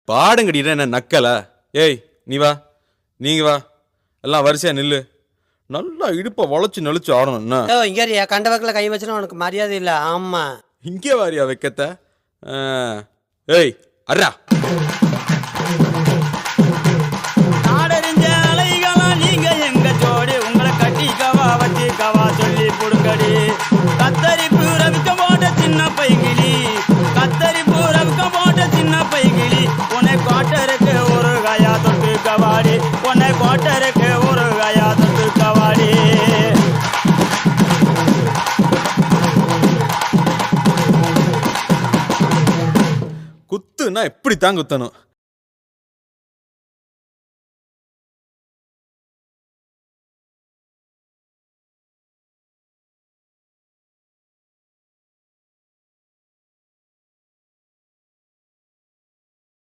பாடுங்கடிடா என்ன நக்கல. ஏய் நீ வா, நீங்க வா, எல்லாம் வரிசையா நில்லு. நல்லா இடுப்பை வளைச்சு நெளிச்சு ஆடணும். என்ன இங்கே கண்ட வக்கில் கை வச்சுனா உனக்கு மரியாதை இல்லை. ஆமா இங்கே வாரியா வைக்கத்த. ஏய் அர்ரா நாடறிஞ்ச அலைகளா நீங்க எங்க ஜோடி, உங்களை கட்டி கவா வச்சு கவா சொல்லி புடுங்கடி. கத்தரிப்பு ரவிக்க போட்ட சின்ன பைகிளி, கத்தரிப்பு ரவிக்க போட்ட சின்ன பைகிளி, உன்னை கோட்டருக்கு ஒரு காயா தொட்டு கவாடி, உன்னை கோட்டருக்கு ஒரு காயா தொட்டு கவாடி. குத்துன்னா எப்படி தான் குத்தணும்.